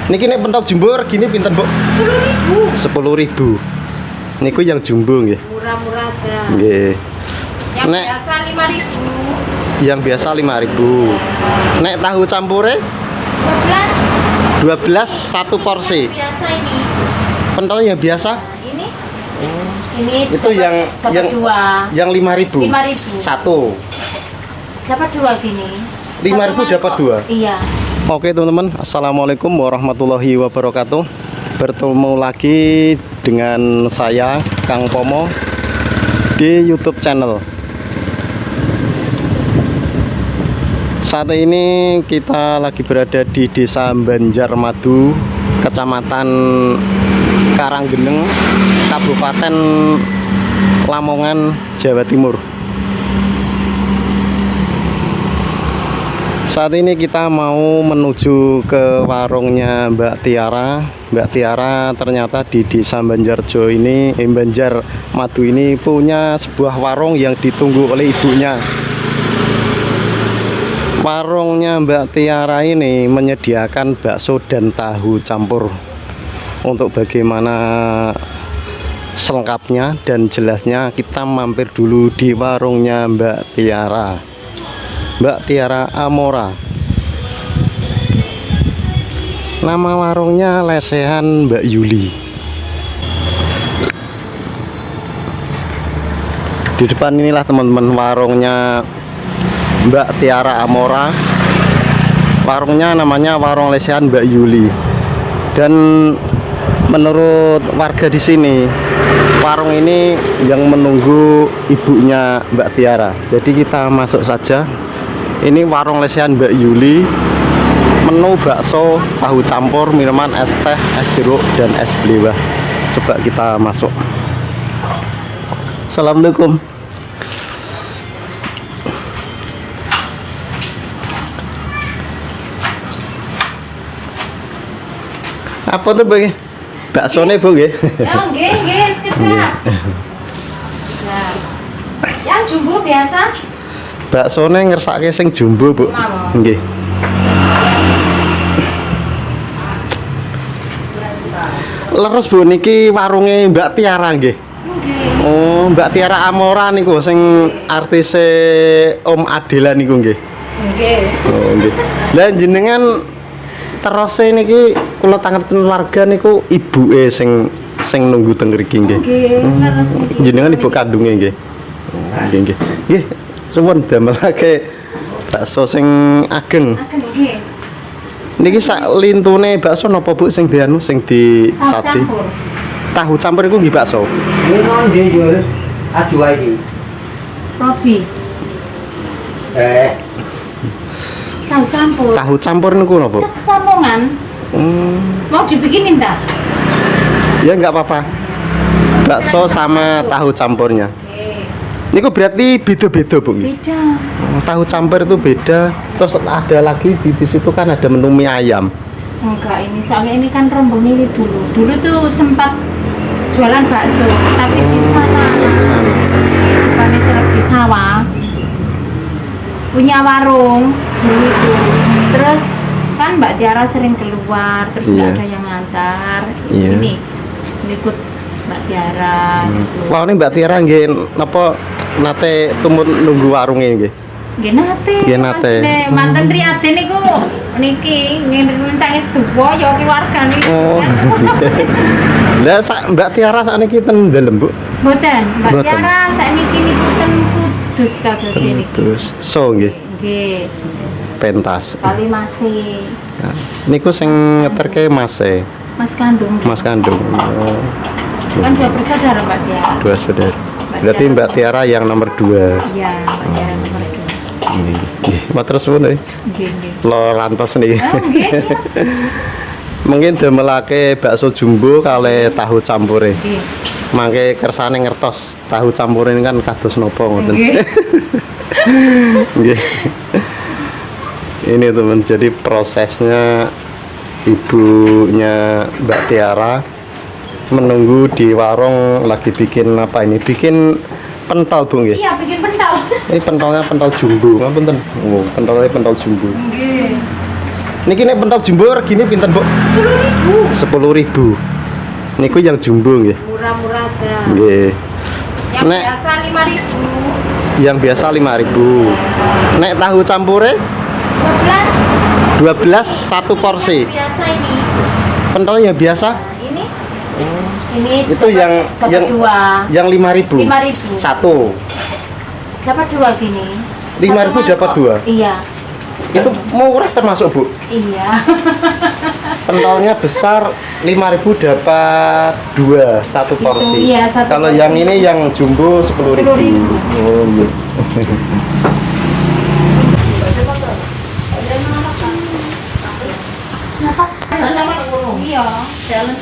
Niki nek pentol jumbo regine pinten, Bu? 10.000. 10.000. Niku yang jumbo nggih. Murah-murah aja. Nggih. Yang Nek biasa 5.000. yang biasa 5.000. Nek tahu campure 12 satu porsi. Biasa ini. Pentol yang biasa Ini itu dapat dua. yang 5.000. 5.000. Satu. Dapat dua gini. 5.000 dapat dua. Iya. Oke teman-teman, assalamualaikum warahmatullahi wabarakatuh. Bertemu lagi dengan saya Kang Pomo di YouTube channel. Saat ini kita lagi berada di Desa Banjarmadu, Kecamatan Karanggeneng, Kabupaten Lamongan, Jawa Timur. Saat ini kita mau menuju ke warungnya Mbak Tiara. Mbak Tiara ternyata di Desa Banjarjo ini, Banjarmadu ini punya sebuah warung yang ditunggu oleh ibunya. Warungnya Mbak Tiara ini menyediakan bakso dan tahu campur. Untuk bagaimana selengkapnya dan jelasnya, kita mampir dulu di warungnya Mbak Tiara. Mbak Tiara Amora. Nama warungnya lesehan Mbak Yuli. Di depan inilah teman-teman warungnya Mbak Tiara Amora. Warungnya namanya Warung Lesehan Mbak Yuli. Dan menurut warga di sini, warung ini yang menunggu ibunya Mbak Tiara. Jadi kita masuk saja. Ini warung lesehan Mbak Yuli. Menu bakso, tahu campur, minuman es teh, es jeruk, dan es belewah. Coba kita masuk. Assalamualaikum. Apa tuh Bu? Baksonya Bu nggih? Ya, nggih, sekedar. Nah. Yang jumbo biasa. Baksone ngersake sing jumbo, Bu. Nggih. Leres Bu, niki warunge Mbak Tiara nggih. Nggih. Oh, Mbak Tiara Amora niku sing artise Om Adela niku nggih. Nggih. Oh, nggih. Lah jenengan terose niki kula tangaken warga niku ibuke sing nunggu teng mriki nggih. Nggih, leres niki. Jenengan ibu kandunge nggih. Nggih, nggih. Nggih. Suwun damelake bakso sing ageng. Nggih. Niki sak lintune bakso napa Bu sing dianu sing di sate? Tahu campur iku nggih bakso. Nggih nggih. Aju wae iki. Robi. Tahu campur. Tahu campur niku napa? Kesepomongan. Mau dibikinin dah? Ya enggak apa-apa. Bakso sama tahu campurnya. Niku berarti beda-beda Bu nggih. Beda. Tahu campur itu beda. Terus ada lagi di situ kan ada menu mie ayam. Enggak, ini soalnya ini kan rombong ini dulu. Dulu tuh sempat jualan bakso, tapi di sawah. Bukannya serap di sawah. Punya warung dulu itu. Terus kan Mbak Tiara sering keluar, terus nggak ada yang ngantar. Ini ikut Mbak Tiara. Gitu. Wah, ini Mbak Tiara nggih napa nate tumut nunggu warungnya nggih. Nggih nate. Nggih nate. Manten Riyadi niku niki ngencang sedoyo ya keluarga niku. Oh. Lah Mbak Tiara sakniki ten dalem, Bu? Mboten, Mbak Tiara sakniki niku ten Kudus kados niki. Terus so nggih. Nggih. Pentas. Kali masih. Nah, niku sing ngeterke Mas e. Mas kandung. Mas kandung. Oh. Kan dua bersaudara Mbak Tiara. Dua saudara. Berarti Mbak Tiara yang nomor 2. Iya, Mbak Tiara nomor 2. Nggih. Matur suwun nggih. Nggih. Lo rantos niki. Oh, nggih. Mungkin demelake bakso jumbo kali tahu campure. Nggih. Mangke kersane ngertos tahu campur ini kan kados napa ngoten. Nggih. Nggih. Ini teman, jadi prosesnya ibunya Mbak Tiara menunggu di warung lagi bikin apa ini? Bikin pentol Bu nggih. Iya, bikin pentol. Ini pentolnya pentol jumbo, ngapunten. Oh, pentolnya pentol jumbo. Nggih. Niki nek pentol jumbo regine pinten, Bu? 10.000. Niku yang jumbo nggih. Murah-murah aja. Nggih. Yang Nek biasa 5.000. yang biasa 5.000. Nek tahu campure 12 satu porsi. Biasa ini. Pentol yang biasa Ini itu yang dapat dua. yang 5.000. 5.000. Satu. Dapat dua gini. 5.000 dapat dua. Iya. Itu murah termasuk, Bu. Iya. Pentolnya besar 5.000 dapat dua satu porsi. iya, satu Kalau porsi. yang ini yang jumbo 10.000. 10.000. Oh, iya. Iya, jalan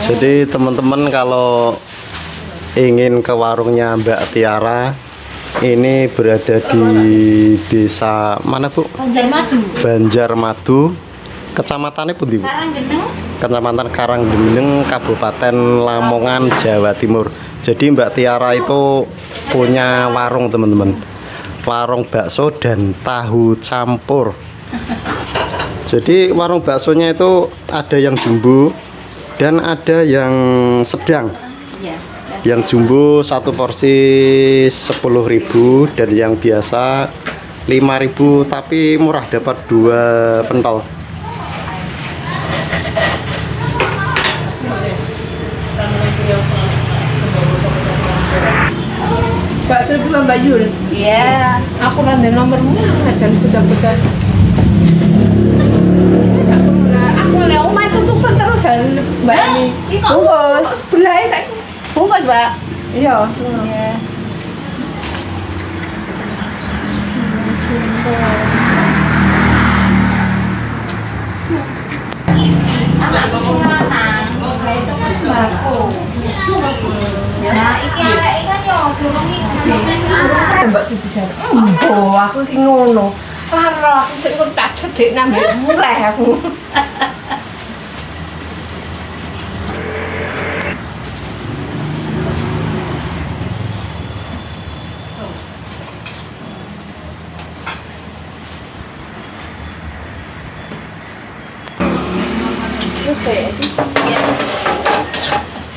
Jadi teman-teman kalau ingin ke warungnya Mbak Tiara, ini berada di desa mana, Bu? Banjarmadu. Banjarmadu. Kecamatannya pundi, Bu? Karanggeneng. Kecamatan Karanggeneng, Kabupaten Lamongan, Jawa Timur. Jadi Mbak Tiara itu punya warung, teman-teman. Warung bakso dan tahu campur. Jadi warung baksonya itu ada yang jumbo dan ada yang sedang. Iya. Yang jumbo satu porsi 10.000 dan yang biasa 5.000, tapi murah, dapat dua pentol. Bakso dua Mbak Yul. Iya. Aku nanti nomormu aja kuda-kuda. Aku le omah tutupan terus dan Mbak ini. Bungkus. Belai saya. Bungkus, Mbak. Iya. Iya. Itu kan sembako. Nah, iki arek kan yo durung iki. Mbak Tuti jan. Oh, aku ki ngono. Lara aku sing tak sedek nambah murah aku. Terus kayak itu ya.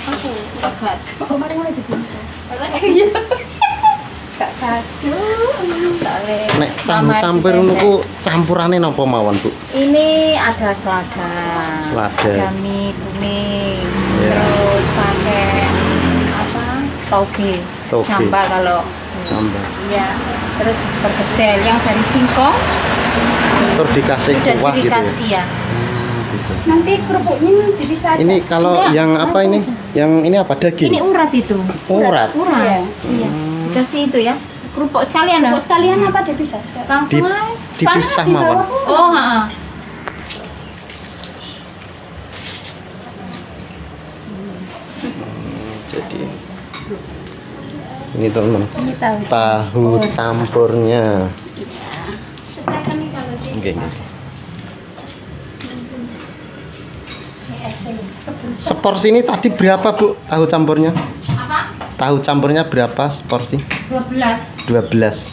Aku enggak. Oh, mari mulai dibungkus. Iya. Gak kado. Nek tahu campur niku campurane napa mawon, Bu? Ini ada selada, Selada. ada mie kuning, Iya. terus pakai apa? Toge. Toge. Jamba kalau. Jamba. Iya. Terus perkedel yang dari singkong. Terus dikasih Udah kuah gitu ya. dikasih ya. Gitu. Nanti kerupuknya dipisah. Ini kalau Enggak, yang apa ini? Yang ini apa, daging? Ini urat itu. Urat. Urat. Iya. Dikasih itu ya. Kerupuk sekalian ya. Sekalian apa dipisah? Langsung aja. Dipisah mawon. Oh, heeh. Jadi ini teman, Ini tahu. tahu campurnya. Oke, oke. Seporsi ini tadi berapa, Bu? Tahu campurnya? Apa? Tahu campurnya berapa seporsi? 12. 12.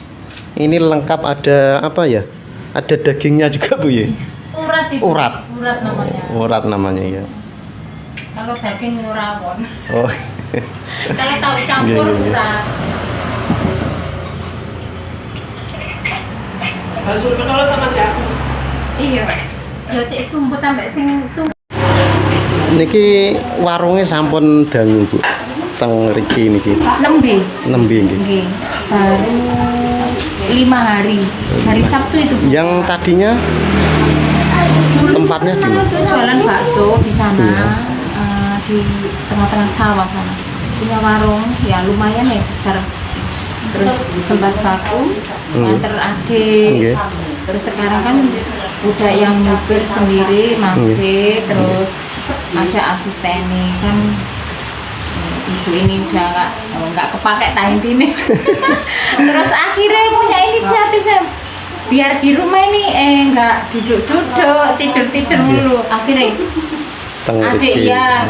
Ini lengkap, ada apa ya? Ada dagingnya juga, Bu ya? Urat itu. Urat. Urat namanya. Urat namanya ya. Kalau daging rawon. Oh. Kalau tahu campur Iya, iya, iya. urat. Harus ketolong sama dia. Iya. Ya cek sumbut sampai sing tuh. Niki warungnya sampun dangu, Bu. Teng riki niki. Nembe. Nembe nggih. Nggih. Baru 5 hari. Hari Sabtu itu. Bu. Yang tadinya tempatnya di mana? Jualan bakso di sana. Iya. Di tengah-tengah sawah sana. punya warung ya lumayan ya besar. Terus sempat vakum, nganter adik. Nggih. Terus sekarang kan udah yang nyupir sendiri masih, terus ada asistennya kan. Ibu ini udah nggak kepake time ini. Terus akhirnya punya inisiatifnya biar di rumah ini nggak duduk-duduk, tidur-tidur dulu. Akhirnya adik ya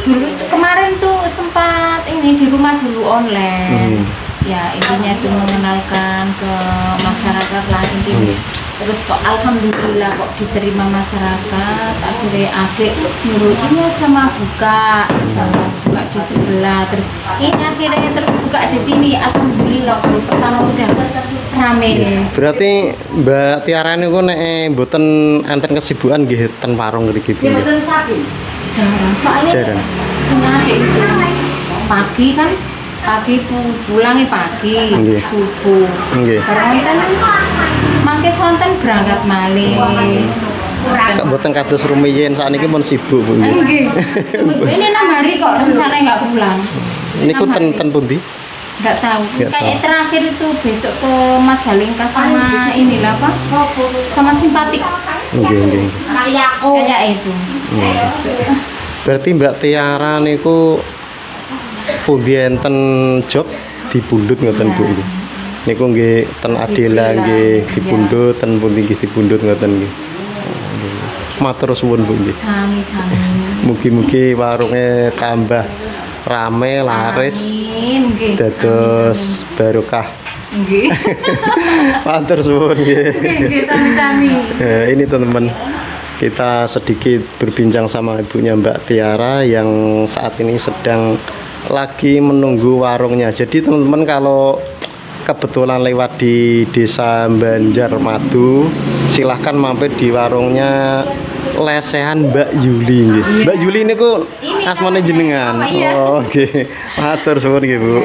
dulu tuh kemarin tuh sempat ini di rumah dulu online. Ya intinya itu mengenalkan ke masyarakat lah intinya. Terus kok alhamdulillah kok diterima masyarakat. Akhirnya adik nyuruh ini aja mah buka di sebelah, terus ini akhirnya terus buka di sini. Alhamdulillah baru pertama udah rame. Berarti Mbak Tiara niku nek mboten enten kesibukan nggih ten warung mriki Bu. Jarang soalnya Jarang. punya adik itu pagi pulangnya pagi Nggih. subuh. Nggih. Barang kan mangke sonten berangkat malih. Kak mboten kados rumiyin sakniki pun sibuk Bu. Nggih. Ini 6 hari kok rencana nggak pulang. Niku ten pundi? Nggak tahu. Nggak Kayak tahu. terakhir itu besok ke Majalengka sama inilah apa? Sama simpatik. Nggih, nggih. Kayak itu. Berarti Mbak Tiara niku pundi enten job dipundhut ngoten Bu. Niku nggih ten Adela nggih dipundhut, ten pundi nggih dipundhut ngoten nggih. Matur suwun Bu nggih. Sami-sami. Mugi-mugi warungnya tambah rame laris Amin, nggih. dados barokah. Nggih. Matur suwun nggih. Nggih, sami-sami. Ini teman-teman kita sedikit berbincang sama ibunya Mbak Tiara yang saat ini sedang lagi menunggu warungnya. Jadi teman-teman kalau kebetulan lewat di desa Banjarmadu silahkan mampir di warungnya lesehan Mbak Yuli nggih. Iya. Mbak Yuli niku Ini asmane namanya. jenengan. Oh, iya. Oh, nggih. Matur suwun nggih Bu.